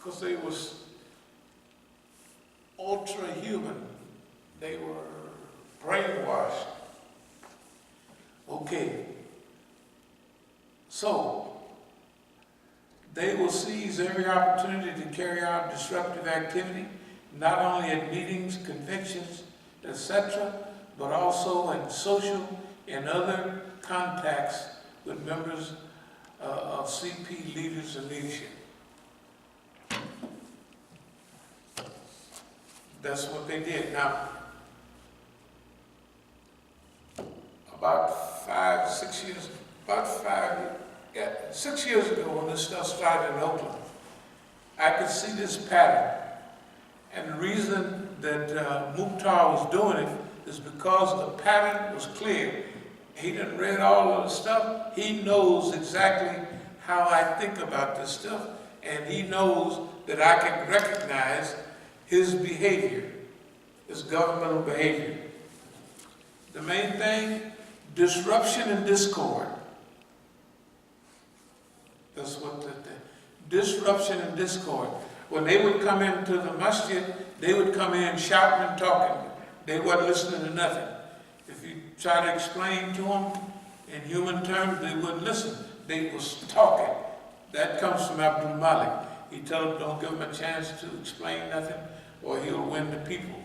because they was ultra-human. They were brainwashed. Okay. So, they will seize every opportunity to carry out disruptive activity, not only at meetings, conventions, etc., but also in social and other contacts with members of CP leaders and leadership. That's what they did. Now, about 6 years ago when this stuff started in Oakland, I could see this pattern. And the reason that Mukhtar was doing it is because the pattern was clear. He done read all of the stuff. He knows exactly how I think about this stuff, and he knows that I can recognize his behavior, his governmental behavior. The main thing, disruption and discord. That's what the disruption and discord. When they would come into the masjid, they would come in shouting and talking. They wasn't listening to nothing. If you try to explain to them in human terms, they wouldn't listen. They was talking. That comes from Abdul-Malik. He told them, don't give him a chance to explain nothing, or he'll win the people.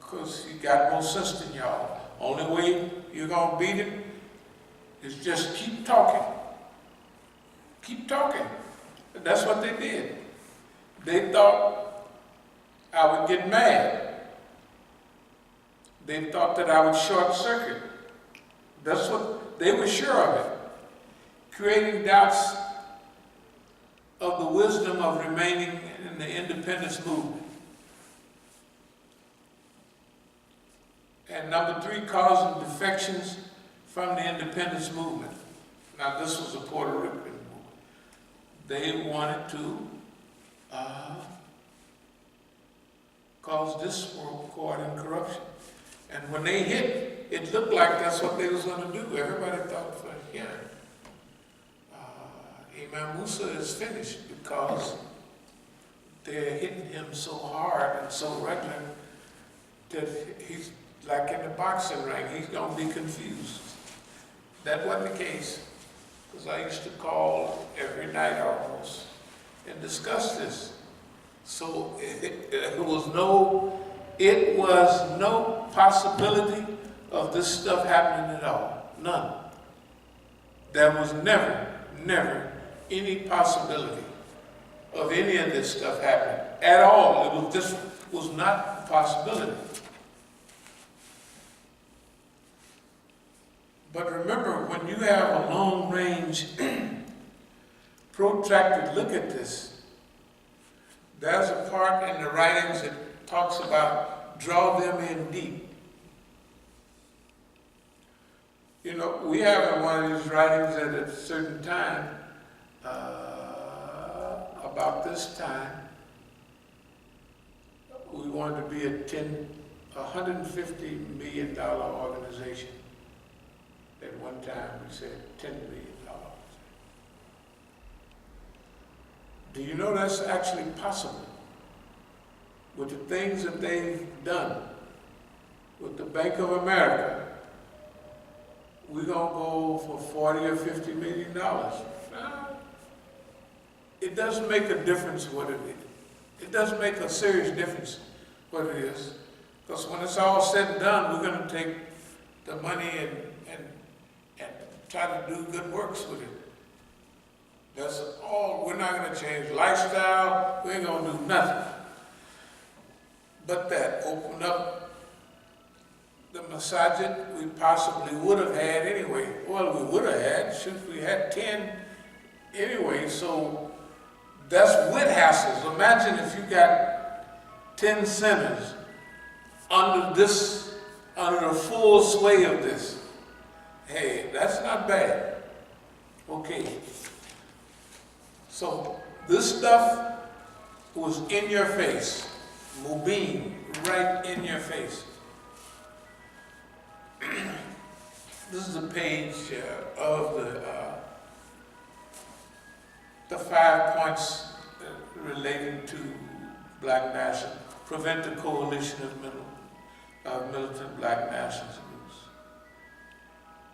Because he got more sense than y'all. Only way you're going to beat him is just keep talking. Keep talking. And that's what they did. They thought I would get mad. They thought that I would short circuit. That's what they were sure of it. Creating doubts of the wisdom of remaining in the independence movement. And number 3, causing defections from the independence movement. Now this was a Puerto Rican movement. They wanted to cause discord and corruption. And when they hit, it looked like that's what they was going to do. Everybody thought, yeah, Imam Musa is finished because they're hitting him so hard and so regular that he's like in the boxing ring, he's going to be confused. That wasn't the case, because I used to call every night almost and discuss this. So it was no possibility of this stuff happening at all. None. There was never any possibility of any of this stuff happening at all. This was not a possibility. But remember, when you have a long-range, protracted look at this, there's a part in the writings that talks about draw them in deep. You know, we have in one of these writings at a certain time, about this time, we wanted to be a $150 million organization. At one time we said $10 million. Do you know that's actually possible? With the things that they've done with the Bank of America, we're gonna go for 40 or $50 million. It doesn't make a difference what it is. It doesn't make a serious difference what it is. Because when it's all said and done, we're gonna take the money and try to do good works with it. That's all. We're not going to change lifestyle. We ain't going to do nothing. But that opened up the Masjid we possibly would have had anyway. Well, we would have had, shoot, we had 10 anyway, so that's with hassles. Imagine if you got 10 centers under the full sway of this. Hey, that's not bad. Okay. So this stuff was in your face. Mubin, right in your face. This is a page of the 5 points relating to black national, prevent the coalition of militant black nationalist groups.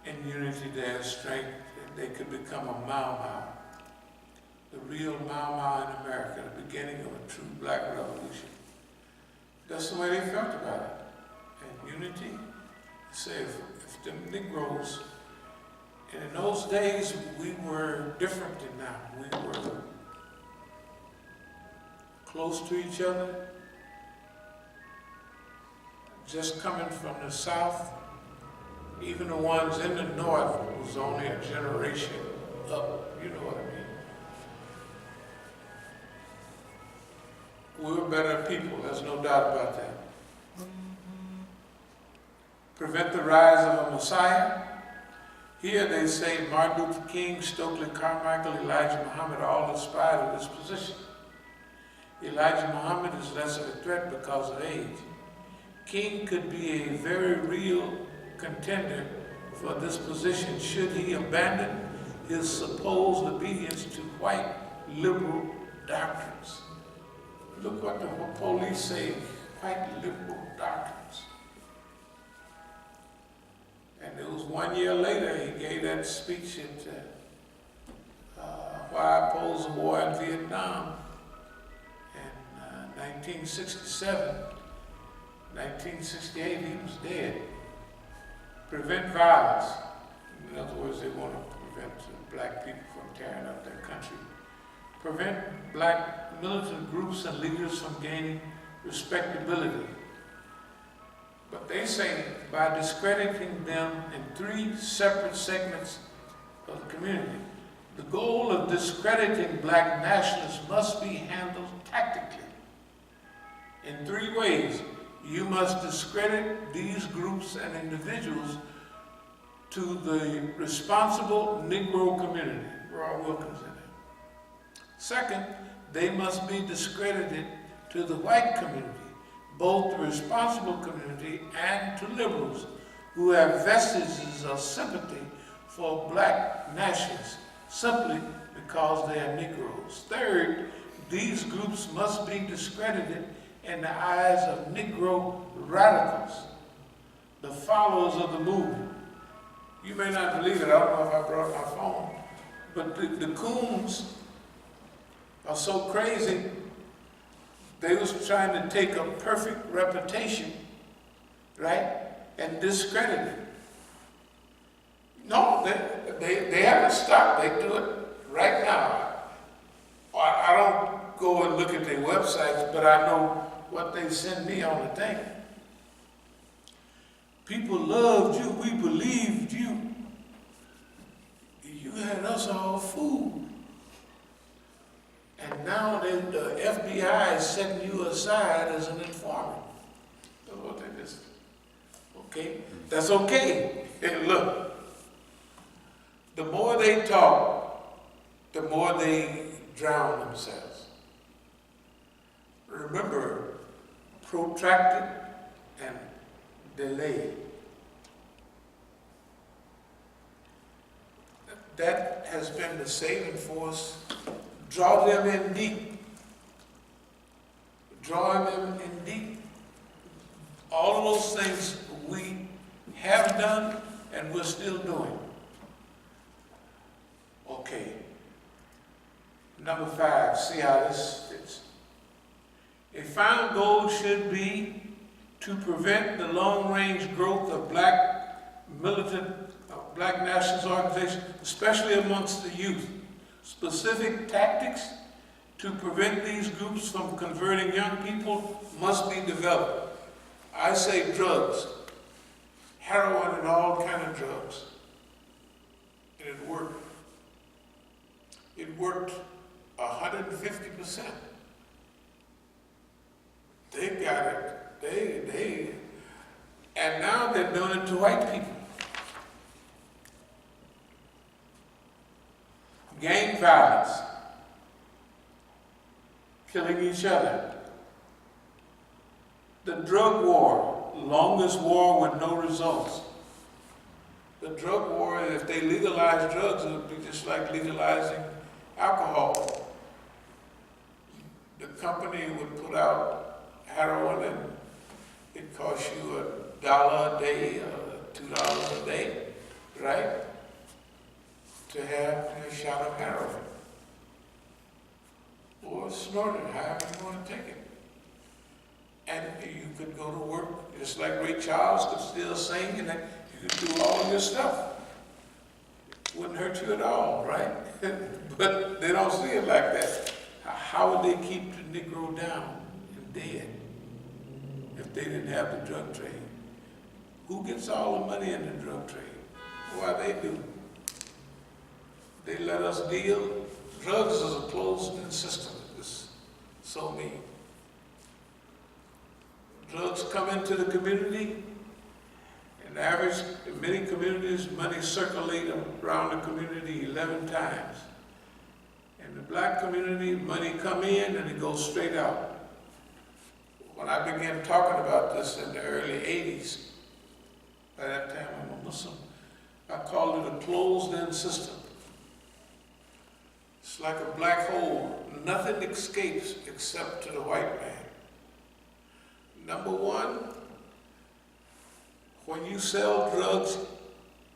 In unity there is strength, and they could become a Mau Mau, the real Mau Mau in America, the beginning of a true black revolution. That's the way they felt about it. And unity, say if the Negroes, and in those days we were different than now. We were close to each other, just coming from the South. Even the ones in the North was only a generation up, you know what I mean. We were better people, there's no doubt about that. Prevent the rise of a Messiah. Here they say Martin Luther King, Stokely Carmichael, Elijah Muhammad all aspired to this position. Elijah Muhammad is less of a threat because of age. King could be a very real contender for this position should he abandon his supposed obedience to white liberal doctrines. Look what the police say, white liberal doctrines. And it was 1 year later he gave that speech at why I opposed the war in Vietnam in 1967. 1968 he was dead. Prevent violence. In other words, they want to prevent black people from tearing up their country. Prevent black militant groups and leaders from gaining respectability. But they say by discrediting them in 3 separate segments of the community. The goal of discrediting black nationalists must be handled tactically in 3 ways. You must discredit these groups and individuals to the responsible Negro community. Roy Wilkins in it. Second, they must be discredited to the white community, both the responsible community and to liberals who have vestiges of sympathy for black nationalists simply because they are Negroes. Third, these groups must be discredited in the eyes of Negro radicals, the followers of the movement. You may not believe it, I don't know if I brought my phone, but the Coons are so crazy, they was trying to take a perfect reputation, right, and discredit it. No, they haven't stopped, they do it right now. I don't go and look at their websites, but I know what they send me on the thing. People loved you, we believed you. You had us all fooled. And now the FBI is setting you aside as an informant. That's what they just, okay? That's okay. And look, the more they talk, the more they drown themselves. Remember, protracted and delayed. That has been the saving force. Draw them in deep. Draw them in deep. All of those things we have done and we're still doing. Okay. Number 5, see how this fits. A final goal should be to prevent the long-range growth of black militant, black nationalist organizations, especially amongst the youth. Specific tactics to prevent these groups from converting young people must be developed. I say drugs, heroin and all kind of drugs. And it worked. It worked 150%. They got it. And now they're doing it to white people. Gang violence, killing each other. The drug war, longest war with no results. The drug war, if they legalize drugs, it would be just like legalizing alcohol. company would put out heroin and it cost you $1 a day or $2 a day, right? To have a shot of heroin. Or snort it, however you want to take it. And you could go to work, just like Ray Charles could still sing, and you could do all your stuff. Wouldn't hurt you at all, right? But they don't see it like that. How would they keep the Negro down and dead if they didn't have the drug trade? Who gets all the money in the drug trade? Why they do? They let us deal. Drugs is a closed-in system. It's so mean. Drugs come into the community. On average, in many communities, money circulates around the community 11 times. In the black community, money come in and it goes straight out. When I began talking about this in the early 80s, by that time I'm a Muslim, I called it a closed-in system. It's like a black hole. Nothing escapes except to the white man. Number one, when you sell drugs,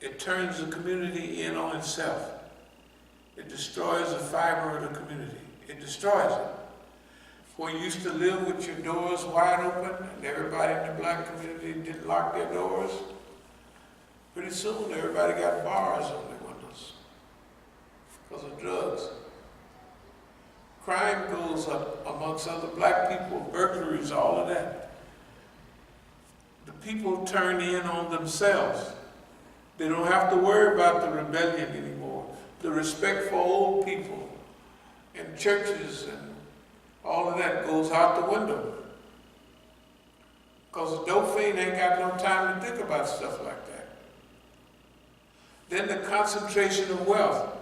it turns the community in on itself. It destroys the fiber of the community. It destroys it. When you used to live with your doors wide open and everybody in the black community didn't lock their doors, pretty soon everybody got bars on their windows because of drugs. Crime goes up amongst other black people, burglaries, all of that. The people turn in on themselves. They don't have to worry about the rebellion anymore. The respect for old people and churches and all of that goes out the window. Because a dope fiend ain't got no time to think about stuff like that. Then the concentration of wealth.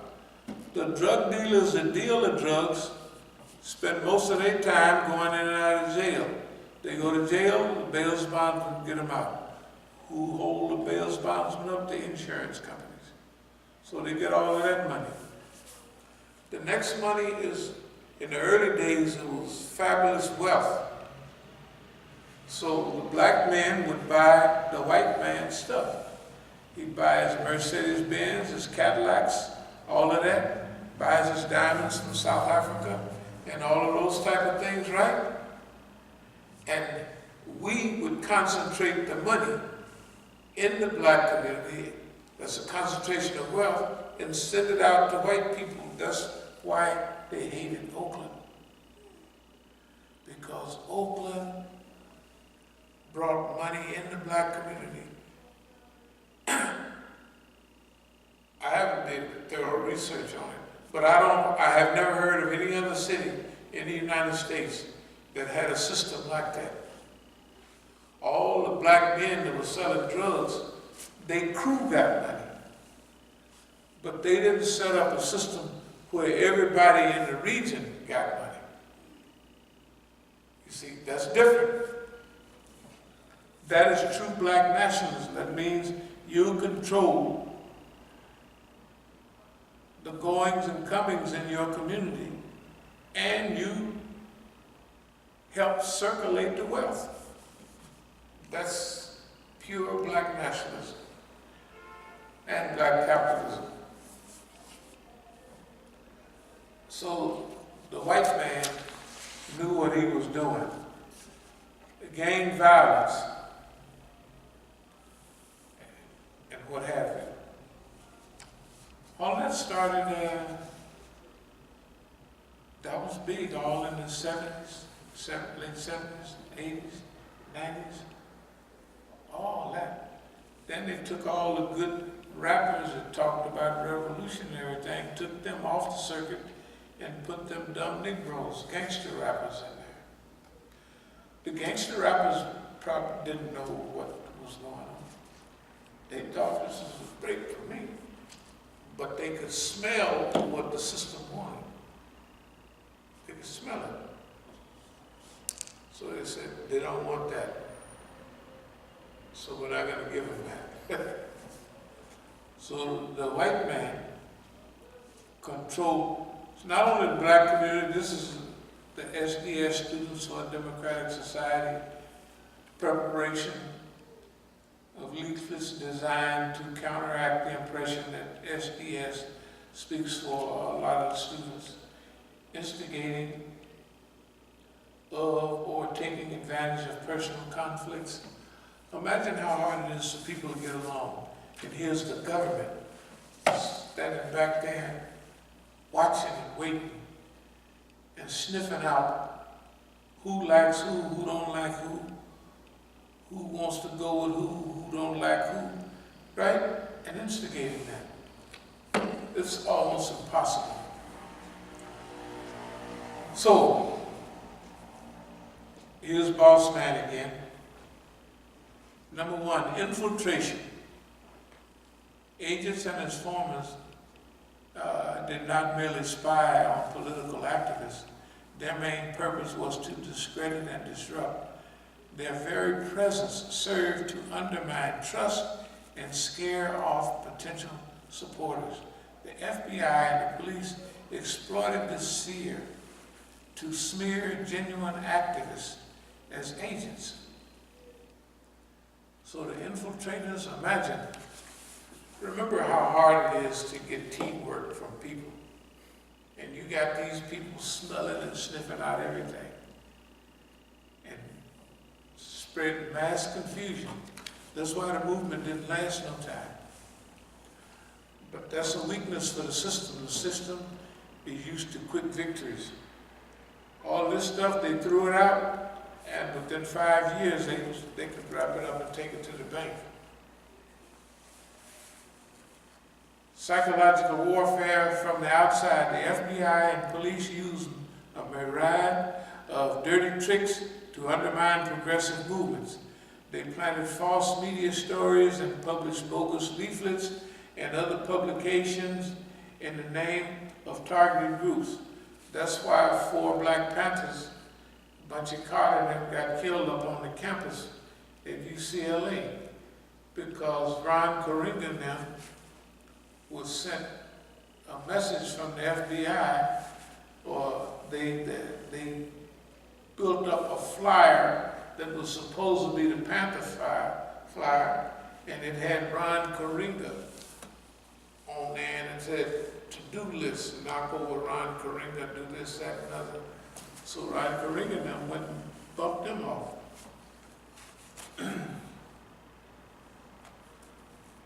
The drug dealers that deal the drugs spend most of their time going in and out of jail. They go to jail, the bail bondsman get them out. Who hold the bail bondsman up? The insurance companies. So they get all of that money. The next money is, in the early days, it was fabulous wealth. So the black man would buy the white man's stuff. He'd buy his Mercedes-Benz, his Cadillacs, all of that. Buys his diamonds from South Africa and all of those type of things, right? And we would concentrate the money in the black community, that's a concentration of wealth, and send it out to white people. That's why they hated Oakland. Because Oakland brought money in the black community. I haven't made thorough research on it, but I have never heard of any other city in the United States that had a system like that. All the black men that were selling drugs, their crew got money. But they didn't set up a system where everybody in the region got money. You see, that's different. That is true black nationalism. That means you control the goings and comings in your community, and you help circulate the wealth. That's pure black nationalism and black capitalism. So the white man knew what he was doing. Gang violence and what have you. All that started, that was big all in the 70s, late 70s, 80s, 90s, all that. Then they took all the good rappers that talked about revolution and everything, took them off the circuit and put them dumb Negroes, gangster rappers in there. The gangster rappers probably didn't know what was going on. They thought this was a break for me. But they could smell what the system wanted. They could smell it. So they said, they don't want that. So we're not going to give them that. So the white man controlled, not only the black community, this is the SDS, Students for a Democratic Society, preparation of leaflets designed to counteract the impression that SDS speaks for a lot of the students, instigating of or taking advantage of personal conflicts. Imagine how hard it is for people to get along. And here's the government standing back there, watching and waiting, and sniffing out who likes who don't like who wants to go with who don't like who, right? And instigating that. It's almost impossible. So, here's Boss Man again. Number one, infiltration. Agents and informers did not merely spy on political activists. Their main purpose was to discredit and disrupt. Their very presence served to undermine trust and scare off potential supporters. The FBI and the police exploited this fear to smear genuine activists as agents. So the infiltrators, imagine, remember how hard it is to get teamwork from people. And you got these people smelling and sniffing out everything. And spreading mass confusion. That's why the movement didn't last no time. But that's a weakness for the system. The system is used to quick victories. All this stuff, they threw it out, and within 5 years, they could wrap it up and take it to the bank. Psychological warfare from the outside. The FBI and police used a myriad of dirty tricks to undermine progressive movements. They planted false media stories and published bogus leaflets and other publications in the name of targeted groups. That's why 4 Black Panthers, a bunch of Carter and them, got killed up on the campus at UCLA because Ron Karinga and them was sent a message from the FBI, or they built up a flyer that was supposed to be the Panther flyer, and it had Ron Karinga on there, and it said to-do list, knock over Ron Karinga, do this, that, and other. So Ron Karinga and them went and bumped them off.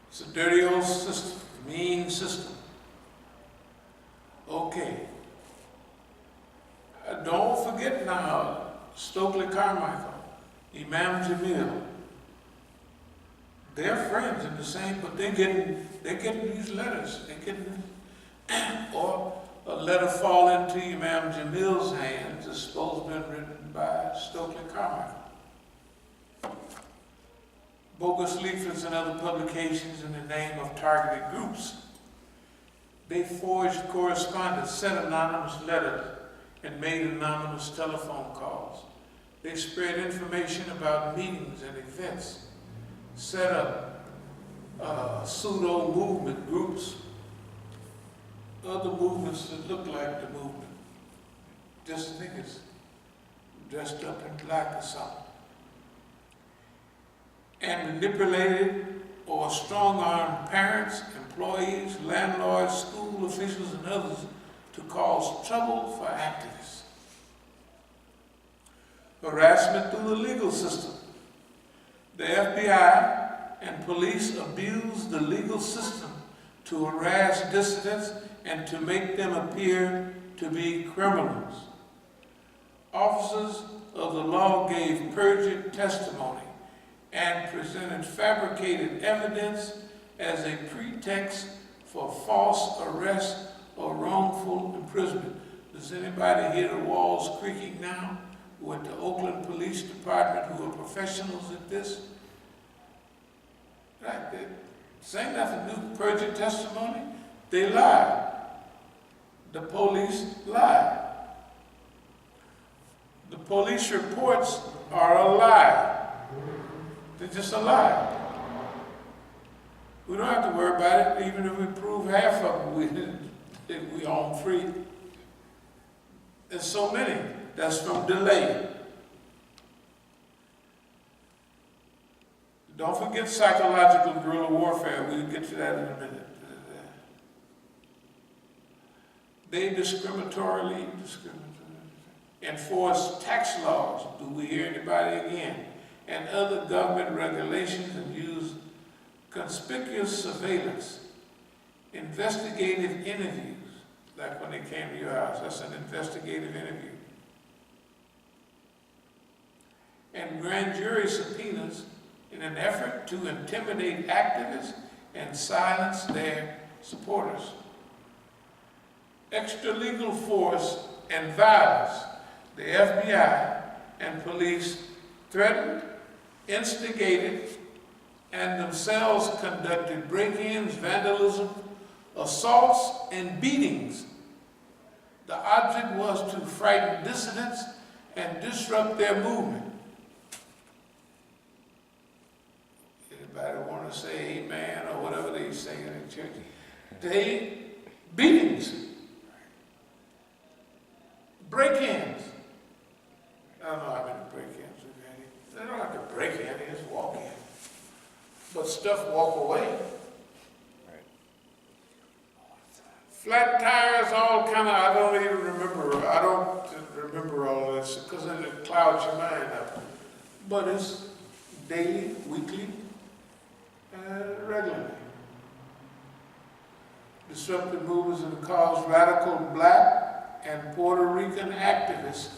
It's a dirty old system. Mean system. Okay. Don't forget now, Stokely Carmichael, Imam Jamil. They're friends in the same, but they're getting these letters. They're getting, or a letter fall into Imam Jamil's hands is supposed to have been written by Stokely Carmichael. Bogus leaflets and other publications in the name of targeted groups. They forged correspondence, sent anonymous letters, and made anonymous telephone calls. They spread information about meetings and events, set up pseudo-movement groups, other movements that look like the movement, just niggas dressed up in black or something, and manipulated or strong-armed parents, employees, landlords, school officials, and others to cause trouble for activists. Harassment through the legal system. The FBI and police abuse the legal system to harass dissidents and to make them appear to be criminals. Officers of the law gave perjured testimony and presented fabricated evidence as a pretext for false arrest or wrongful imprisonment. Does anybody hear the walls creaking now with the Oakland Police Department, who are professionals at this? Right, they say nothing new, perjured testimony. They lie. The police lie. The police reports are a lie. They're just a lie. We don't have to worry about it, even if we prove half of them, we on free. There's so many. That's from delay. Don't forget psychological guerrilla warfare. We'll get to that in a minute. They discriminatorily enforce tax laws. Do we hear anybody again? And other government regulations, and use conspicuous surveillance, investigative interviews, like when they came to your house. That's an investigative interview. And grand jury subpoenas in an effort to intimidate activists and silence their supporters. Extralegal force and violence. The FBI and police threatened, instigated, and themselves conducted break-ins, vandalism, assaults, and beatings. The object was to frighten dissidents and disrupt their movement. Anybody want to say amen or whatever they say in the church? Beatings, break-ins. I don't know how many break-ins we've had. They don't have to break in, they just walk in. But stuff walk away. Flat tires, all kind of, I don't remember all of this because it clouds your mind up. But it's daily, weekly, regularly. Disruptive movements and cause radical black and Puerto Rican activists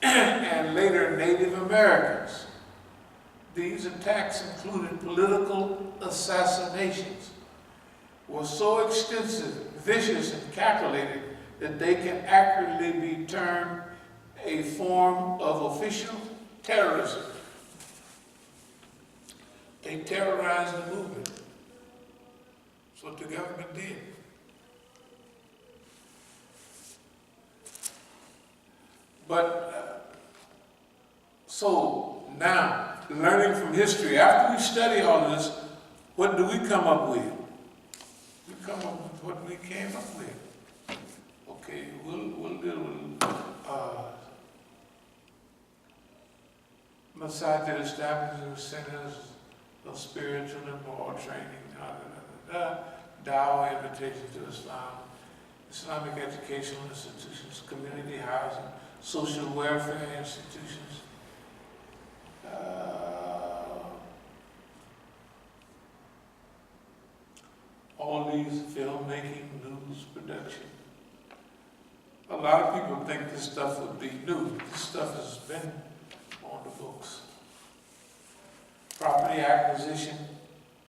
and later Native Americans. These attacks included political assassinations, were so extensive, vicious, and calculated that they can accurately be termed a form of official terrorism. They terrorized the movement. That's what the government did. But, so now, learning from history, after we study all of this, what do we come up with? We come up with what we came up with. Okay, we'll deal with Masjid establishing centers of spiritual and moral training, Dawah, invitation to Islam, Islamic educational institutions, community housing, social welfare institutions, all these filmmaking, news production. A lot of people think this stuff would be new. This stuff has been on the books. Property acquisition,